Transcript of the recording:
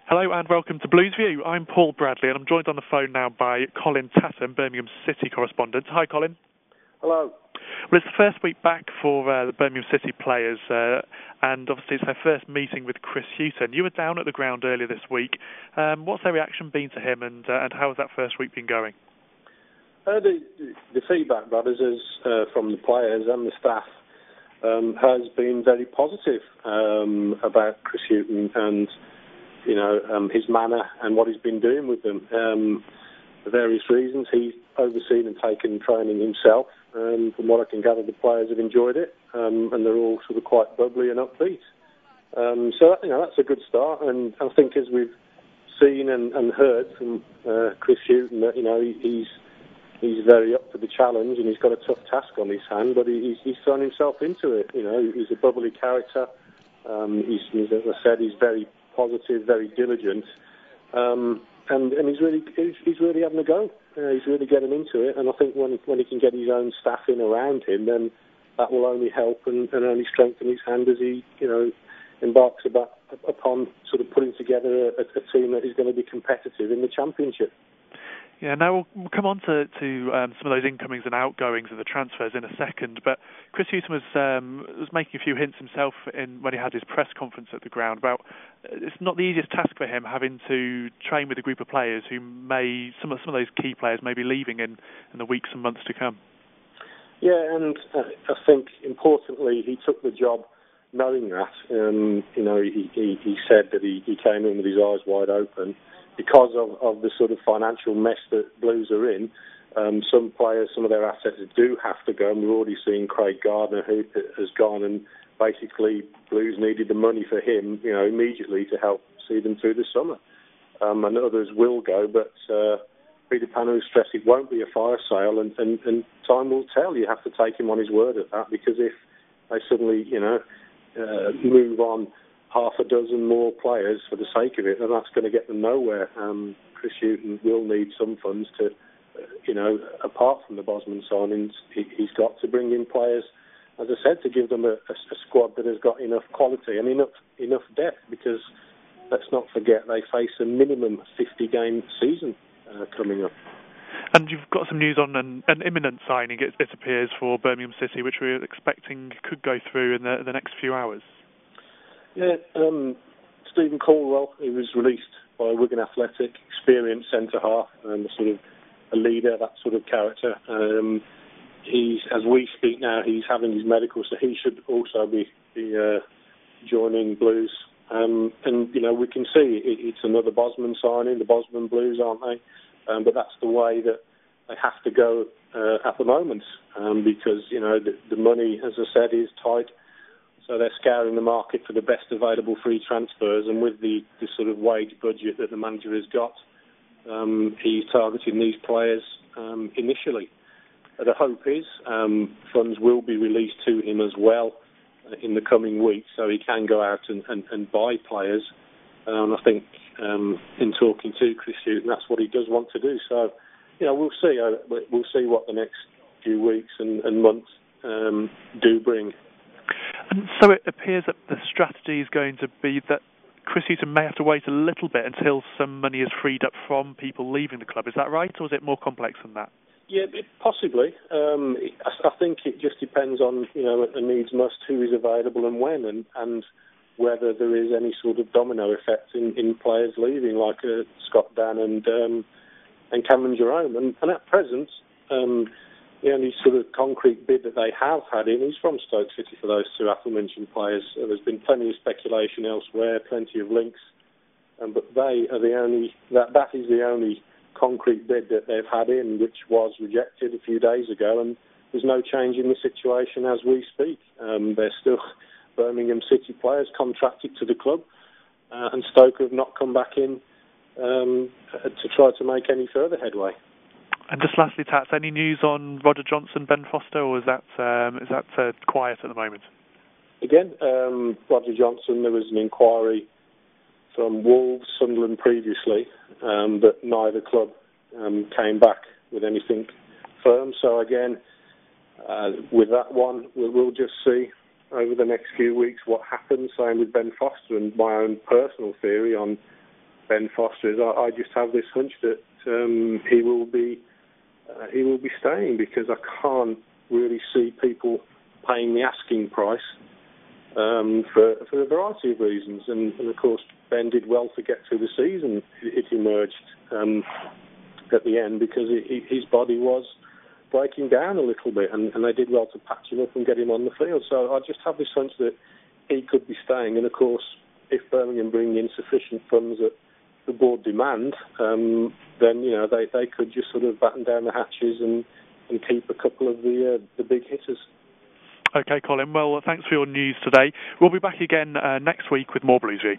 Hello and welcome to Blues View. I'm Paul Bradley and I'm joined on the phone now by Colin Tatham, Birmingham City correspondent. Hi, Colin. Hello. Well, it's the first week back for the Birmingham City players, and obviously it's their first meeting with Chris Hughton. You were down at the ground earlier this week. What's their reaction been to him, and how has that first week been going? The feedback, brothers, is from the players and the staff has been very positive about Chris Hughton and his manner and what he's been doing with them. For various reasons, he's overseen and taken training himself. From what I can gather, the players have enjoyed it, and they're all sort of quite bubbly and upbeat. So that's a good start. And I think as we've seen and heard from Chris Hughton, that he's very up for the challenge and he's got a tough task on his hand, but he's thrown himself into it. He's a bubbly character. He's, as I said, he's very positive, very diligent, and he's really having a go. He's really getting into it, and I think when he can get his own staff in around him, then that will only help and only strengthen his hand as he embarks upon sort of putting together a team that is going to be competitive in the Championship. Yeah, now we'll come on to some of those incomings and outgoings of the transfers in a second, but Chris Hughton was making a few hints himself when he had his press conference at the ground about it's not the easiest task for him having to train with a group of players who some of those key players may be leaving in the weeks and months to come. Yeah, and I think importantly he took the job knowing that. He said that he came in with his eyes wide open. Because of the sort of financial mess that Blues are in, some players, some of their assets do have to go, and we're already seeing Craig Gardner, who has gone, and basically Blues needed the money for him, immediately to help see them through the summer. And others will go, but Peter Panu stressed it won't be a fire sale, and time will tell. You have to take him on his word at that, because if they suddenly, move on half a dozen more players for the sake of it, and that's going to get them nowhere. Chris Hughton will need some funds to, apart from the Bosman signings, he's got to bring in players, as I said, to give them a squad that has got enough quality and enough depth, because let's not forget they face a minimum 50-game season coming up. And you've got some news on an imminent signing, it appears, for Birmingham City, which we're expecting could go through in the next few hours. Yeah, Stephen Caldwell, he was released by Wigan Athletic, experienced centre-half, and sort of a leader, that sort of character. As we speak now, he's having his medical, so he should also be joining Blues. And, we can see it's another Bosman signing, the Bosman Blues, aren't they? But that's the way that they have to go at the moment, because, the money, as I said, is tight. So they're scouring the market for the best available free transfers, and with the sort of wage budget that the manager has got, he's targeting these players initially. The hope is funds will be released to him as well in the coming weeks, so he can go out and buy players. And I think in talking to Chris Hughton, that's what he does want to do. So, we'll see. We'll see what the next few weeks and months do bring. And so it appears that the strategy is going to be that Chris Hughton may have to wait a little bit until some money is freed up from people leaving the club. Is that right, or is it more complex than that? Yeah, possibly. I think it just depends on, a needs must, who is available and when, and whether there is any sort of domino effect in players leaving, like Scott Dan and Cameron Jerome. And at present, the only sort of concrete bid that they have had in is from Stoke City for those two aforementioned players. There's been plenty of speculation elsewhere, plenty of links, but they are that is the only concrete bid that they've had in, which was rejected a few days ago, and there's no change in the situation as we speak. They're still Birmingham City players contracted to the club, and Stoke have not come back in to try to make any further headway. And just lastly, Tats, any news on Roger Johnson, Ben Foster, or is that quiet at the moment? Again, Roger Johnson, there was an inquiry from Wolves, Sunderland previously, but neither club came back with anything firm. So again, with that one, we'll just see over the next few weeks what happens. Same with Ben Foster, and my own personal theory on Ben Foster is I just have this hunch that he will be staying, because I can't really see people paying the asking price for a variety of reasons. And of course, Ben did well to get through the season. It emerged at the end because his body was breaking down a little bit, and they did well to patch him up and get him on the field. So I just have this sense that he could be staying. And of course, if Birmingham bring in sufficient funds that the board demand, then they could just sort of batten down the hatches and keep a couple of the big hitters. Okay, Colin. Well, thanks for your news today. We'll be back again next week with more Blues View.